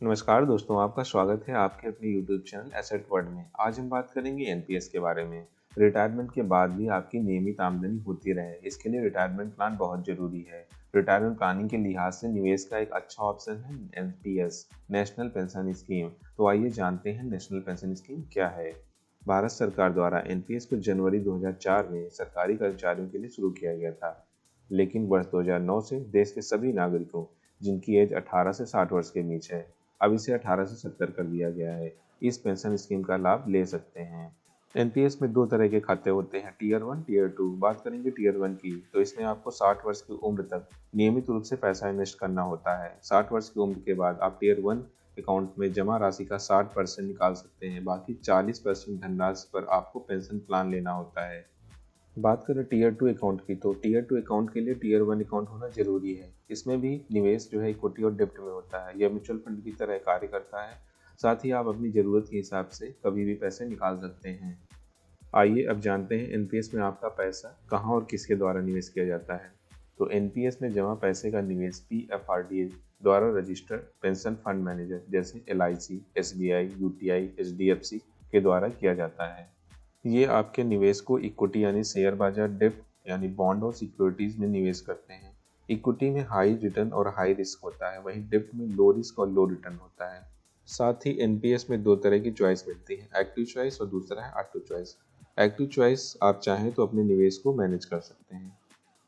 नमस्कार दोस्तों, आपका स्वागत है आपके अपने यूट्यूब चैनल एसेट वर्ल्ड में। आज हम बात करेंगे एनपीएस के बारे में। रिटायरमेंट के बाद भी आपकी नियमित आमदनी होती रहे, इसके लिए रिटायरमेंट प्लान बहुत ज़रूरी है। रिटायरमेंट प्लानिंग के लिहाज से निवेश का एक अच्छा ऑप्शन है एनपीएस, नेशनल पेंशन स्कीम। तो आइए जानते हैं नेशनल पेंशन स्कीम क्या है। भारत सरकार द्वारा एनपीएस को जनवरी 2004 में सरकारी कर्मचारियों के लिए शुरू किया गया था, लेकिन वर्ष 2009 से देश के सभी नागरिकों जिनकी एज 18 से 60 वर्ष के बीच है, अब इसे 18 से 70 कर दिया गया है, इस पेंशन स्कीम का लाभ ले सकते हैं। एनपीएस में दो तरह के खाते होते हैं, टीयर 1, टीयर 2। बात करेंगे टीयर 1 की, तो इसमें आपको 60 वर्ष की उम्र तक नियमित रूप से पैसा इन्वेस्ट करना होता है। 60 वर्ष की उम्र के बाद आप टीयर 1 अकाउंट में जमा राशि का 60% निकाल सकते हैं, बाकी 40% धनराशि पर आपको पेंशन प्लान लेना होता है। बात करें टीयर 2 अकाउंट की, तो टीयर 2 अकाउंट के लिए टीयर 1 अकाउंट होना जरूरी है। इसमें भी निवेश जो है इक्विटी और डेब्ट में होता है। यह म्यूचुअल फंड की तरह कार्य करता है। साथ ही आप अपनी ज़रूरत के हिसाब से कभी भी पैसे निकाल सकते हैं। आइए अब जानते हैं एनपीएस में आपका पैसा कहाँ और किसके द्वारा निवेश किया जाता है। तो एनपीएस में जमा पैसे का निवेश पीएफआरडीए द्वारा रजिस्टर्ड पेंशन फंड मैनेजर जैसे एलआईसी, एसबीआई, यूटीआई, एचडीएफसी के द्वारा किया जाता है। ये आपके निवेश को इक्विटी यानी शेयर बाजार, डेब्ट यानी बॉन्ड और सिक्योरिटीज में निवेश करते हैं। इक्विटी में हाई रिटर्न और हाई रिस्क होता है, वहीं डेब्ट में लो रिस्क और लो रिटर्न होता है। साथ ही एनपीएस में दो तरह की चॉइस मिलती है, एक्टिव चॉइस और दूसरा है ऑटो चॉइस। एक्टिव चॉइस आप चाहें तो अपने निवेश को मैनेज कर सकते हैं।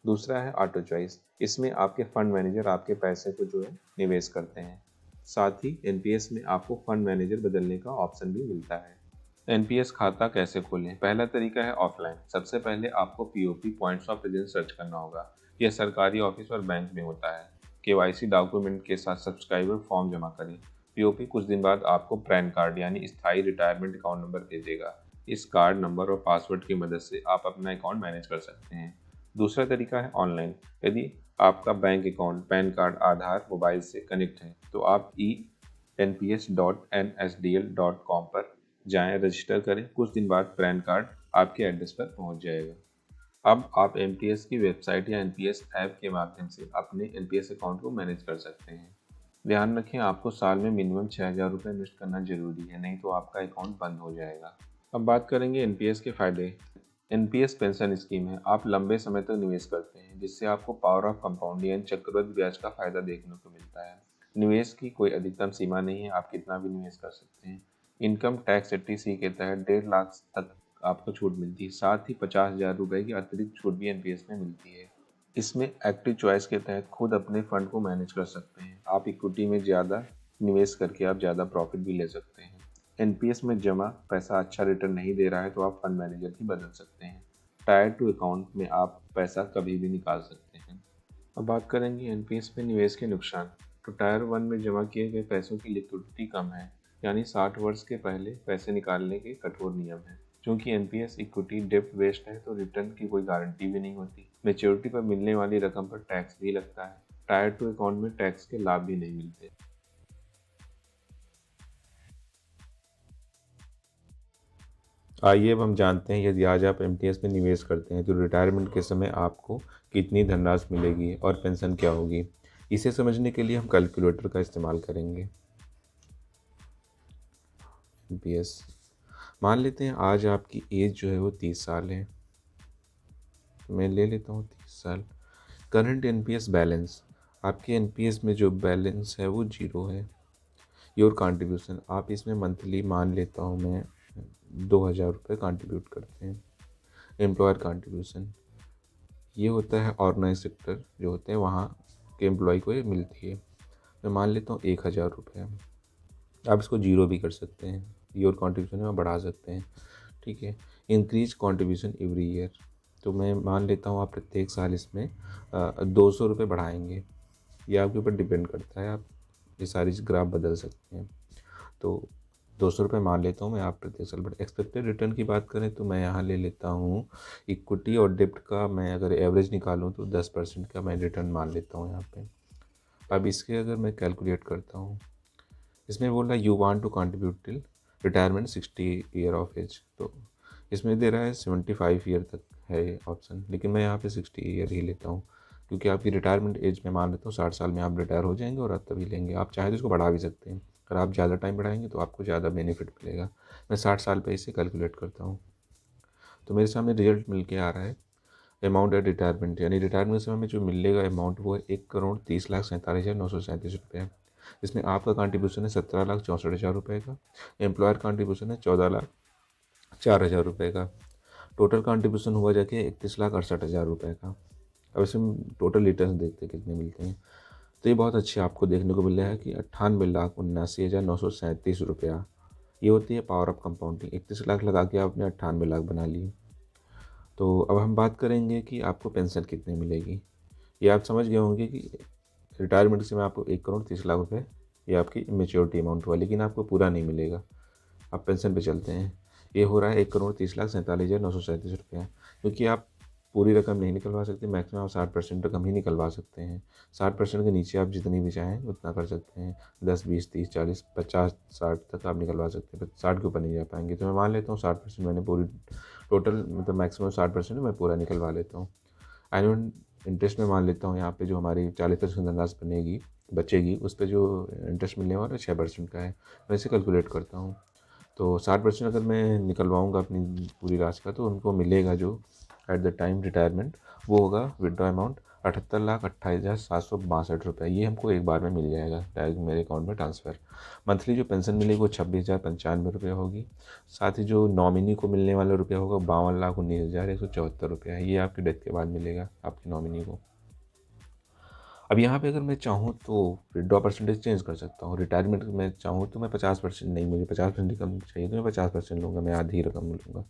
दूसरा है ऑटो चॉइस, इसमें आपके फंड मैनेजर आपके पैसे को जो है निवेश करते हैं। साथ ही एनपीएस में आपको फंड मैनेजर बदलने का ऑप्शन भी मिलता है। एनपीएस खाता कैसे खोलें? पहला तरीका है ऑफलाइन। सबसे पहले आपको POP points of presence search करना होगा। यह सरकारी ऑफिस और बैंक में होता है। केवाईसी डॉक्यूमेंट के साथ सब्सक्राइबर फॉर्म जमा करें। पीओपी कुछ दिन बाद आपको पैन कार्ड यानी स्थायी रिटायरमेंट अकाउंट नंबर भेजेगा। इस कार्ड नंबर और पासवर्ड की मदद से आप अपना अकाउंट मैनेज कर सकते हैं। दूसरा तरीका है ऑनलाइन। यदि आपका बैंक अकाउंट, पैन कार्ड, आधार, मोबाइल से कनेक्ट है तो आप nps.nsdl.com पर जाएं, रजिस्टर करें। कुछ दिन बाद पैन कार्ड आपके एड्रेस पर पहुंच जाएगा। अब आप एनपीएस की वेबसाइट या एनपीएस ऐप के माध्यम से अपने एनपीएस अकाउंट को मैनेज कर सकते हैं। ध्यान रखें, आपको साल में मिनिमम 6,000 रुपये इन्वेस्ट करना जरूरी है, नहीं तो आपका अकाउंट बंद हो जाएगा। अब बात करेंगे एनपीएस के फायदे। एनपीएस पेंशन स्कीम है, आप लंबे समय तक निवेश करते हैं जिससे आपको पावर ऑफ कंपाउंड यानी चक्रवृद्धि ब्याज का फायदा देखने को मिलता है। निवेश की कोई अधिकतम सीमा नहीं है, आप कितना भी निवेश कर सकते हैं। इनकम टैक्स 80C के तहत 1.5 लाख तक आपको छूट मिलती है। साथ ही 50,000 रुपये की अतिरिक्त छूट भी एनपीएस में मिलती है। इसमें एक्टिव चॉइस के तहत खुद अपने फंड को मैनेज कर सकते हैं। आप इक्विटी में ज़्यादा निवेश करके आप ज़्यादा प्रॉफिट भी ले सकते हैं। एनपीएस में जमा पैसा अच्छा रिटर्न नहीं दे रहा है तो आप फंड मैनेजर भी बदल सकते हैं। टायर 2 अकाउंट में आप पैसा कभी भी निकाल सकते हैं। अब बात करेंगे एनपीएस में निवेश के नुकसान। तो टायर 1 में जमा किए गए पैसों की लिक्विडिटी कम है, यानी 60 वर्ष के पहले पैसे निकालने के कठोर नियम हैं। क्योंकि एनपीएस इक्विटी डेब्ट बेस्ड है तो रिटर्न की कोई गारंटी भी नहीं होती। मैच्योरिटी पर मिलने वाली रकम पर टैक्स भी लगता है। टायर 2 अकाउंट में टैक्स के लाभ भी नहीं मिलते। आइए अब हम जानते हैं, यदि आज आप एमटीएस में निवेश करते हैं तो रिटायरमेंट के समय आपको कितनी धनराशि मिलेगी और पेंशन क्या होगी। इसे समझने के लिए हम कैलकुलेटर का इस्तेमाल करेंगे। एमपीएस, मान लेते हैं आज आपकी एज जो है वो 30 साल है। तो मैं ले लेता हूँ 30 साल। करंट एनपीएस बैलेंस, आपके एनपीएस में जो बैलेंस है वो 0 है। योर कंट्रीब्यूशन, आप इसमें मंथली मान लेता हूँ मैं 2,000 रुपये कंट्रीब्यूट करते हैं। एम्प्लॉयर कंट्रीब्यूशन, ये होता है ऑर्गेनाइज सेक्टर जो होते हैं वहाँ के एम्प्लॉय को ये मिलती है। मैं मान लेता हूँ 1,000 रुपये। आप इसको 0 भी कर सकते हैं, योर कंट्रीब्यूशन में बढ़ा सकते हैं, ठीक है। इंक्रीज कंट्रीब्यूशन एवरी ईयर, तो मैं मान लेता हूँ आप प्रत्येक साल इसमें 200 रुपये बढ़ाएंगे। ये आपके ऊपर डिपेंड करता है, आप ये सारी ग्राफ बदल सकते हैं। तो 200 रुपये मान लेता हूँ मैं, आप प्रत्येक साल बढ़। एक्सपेक्टेड रिटर्न की बात करें तो मैं यहाँ ले लेता हूँ इक्विटी और डिप्ट का, मैं अगर एवरेज निकालूँ तो 10% का मैं रिटर्न मान लेता हूँ यहाँ पे। अब इसके अगर मैं कैलकुलेट करता हूँ, इसमें बोल रहा है you want to contribute till retirement 60 year of age, तो इसमें दे रहा है 75 ईयर तक है ये ऑप्शन, लेकिन मैं यहाँ पे 60 ईयर ही लेता हूँ क्योंकि आपकी रिटायरमेंट एज में मान लेता हूँ 60 साल में आप रिटायर हो जाएंगे और आप तभी लेंगे। आप चाहे तो इसको बढ़ा भी सकते हैं। अगर आप ज़्यादा टाइम बढ़ाएंगे तो आपको ज़्यादा बेनिफिट मिलेगा। मैं 60 साल पे इसे कैलकुलेट करता हूँ। तो मेरे सामने रिजल्ट मिल के आ रहा है। अमाउंट एट रिटायरमेंट, यानी रिटायरमेंट के समय में जो मिलेगा अमाउंट वो है 1,30,47,937 रुपये। इसमें आपका कंट्रीब्यूशन है 17,64,000 रुपये का। एम्प्लॉयर कंट्रीब्यूशन है 14,04,000 रुपये का। टोटल कंट्रीब्यूशन हुआ जाके 31,68,000 रुपये का। अब इसमें टोटल रिटर्न देखते हैं कितने मिलते हैं। तो ये बहुत अच्छे आपको देखने को मिल रहा है कि 98,79,937 रुपया। ये होती है पावर ऑफ कंपाउंडिंग। 31 लाख लगा के आपने 98 लाख बना लिए। तो अब हम बात करेंगे कि आपको पेंशन कितनी मिलेगी। ये आप समझ गए होंगे कि रिटायरमेंट से मैं आपको 1,30,00,000 रुपये ये आपकी मेच्योरिटी अमाउंट हुआ, लेकिन आपको पूरा नहीं मिलेगा। अब पेंशन पे चलते हैं। ये हो रहा है 1,30,47,937 रुपया, क्योंकि आप पूरी रकम नहीं निकलवा सकते। मैक्सिमम आप 60% रकम ही निकलवा सकते हैं। 60% के नीचे आप जितनी भी चाहें उतना कर सकते हैं। 10, 20, 30, 40, 50, 60 तक आप निकलवा सकते हैं। 60 के ऊपर नहीं जा पाएंगे। तो मैं मान लेता हूँ 60% मैंने पूरी टोटल, मतलब मैक्सिमम 60% मैं पूरा निकलवा लेता हूँ। एनुअल इंटरेस्ट में मान लेता हूँ यहाँ पे जो हमारी 40% धनराशि बचेगी उस पर जो इंटरेस्ट मिलने वाला 6% का है। मैं इसे कैलकुलेट करता हूँ। तो 60% अगर मैं निकलवाऊँगा अपनी पूरी राशि का, तो उनको मिलेगा जो एट द टाइम रिटायरमेंट, वो होगा विड्रॉ अमाउंट 78,28,762 रुपये। ये हमको एक बार में मिल जाएगा डायरेक्ट मेरे अकाउंट में ट्रांसफ़र। मंथली जो पेंशन मिलेगी वो 26,095 रुपये होगी। साथ ही जो नॉमिनी को मिलने वाला रुपया होगा 52,19,174 रुपया है। ये आपकी डेथ के बाद मिलेगा आपकी नॉमिनी को। अब यहाँ पे अगर मैं चाहूँ तो विड्रॉ परसेंटेज चेंज कर सकता हूँ। रिटायरमेंट में चाहूँ तो मैं 50%, नहीं मुझे 50% कम चाहिए तो मैं 50% लूँगा, मैं आधी ही रकम लूँगा।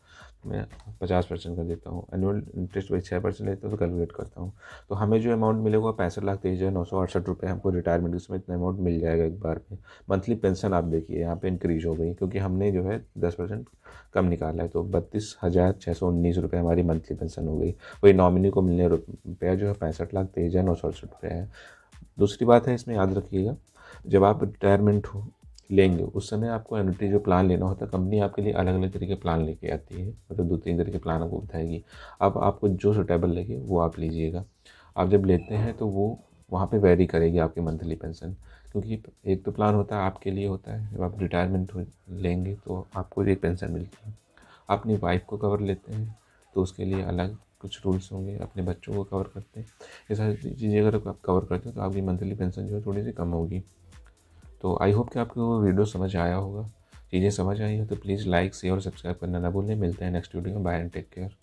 मैं 50% का देता हूँ। एनुअल इंटरेस्ट वही 6% लेता हूँ, तो कैलकुलेट करता हूँ। तो हमें जो अमाउंट मिलेगा 65,23,968 रुपये हमको रिटायरमेंट उसमें इतना अमाउंट मिल जाएगा एक बार में। मंथली पेंशन आप देखिए यहाँ पे इंक्रीज हो गई, क्योंकि हमने जो है 10% कम निकाला है। तो 32,619 रुपये हमारी मंथली पेंशन हो गई। वही नॉमिनी को मिलने रुपया जो है 65,23,968 रुपये है। दूसरी बात है, इसमें याद रखिएगा, जब आप रिटायरमेंट लेंगे उस समय आपको एन्युटी जो प्लान लेना होता है, कंपनी आपके लिए अलग अलग तरीके के प्लान लेके आती है। मतलब 2-3 तरह के प्लान आपको बताएगी। अब आपको जो सूटेबल लगे वो आप लीजिएगा। आप जब लेते हैं तो वो वहाँ पे वेरी करेगी आपकी मंथली पेंशन, क्योंकि एक तो प्लान होता है आपके लिए होता है, जब आप रिटायरमेंट लेंगे तो आपको एक पेंशन मिलती है। अपनी वाइफ को कवर लेते हैं तो उसके लिए अलग कुछ रूल्स होंगे, अपने बच्चों को कवर करते हैं। ये सारी चीज़ें अगर आप कवर करते हैं तो आपकी मंथली पेंशन जो है थोड़ी सी कम होगी। तो आई होप कि आपको वो वीडियो समझ आया होगा। चीज़ें समझ आई हो तो प्लीज़ लाइक, शेयर और सब्सक्राइब करना ना भूलें। मिलते हैं नेक्स्ट वीडियो में। Bye and take care.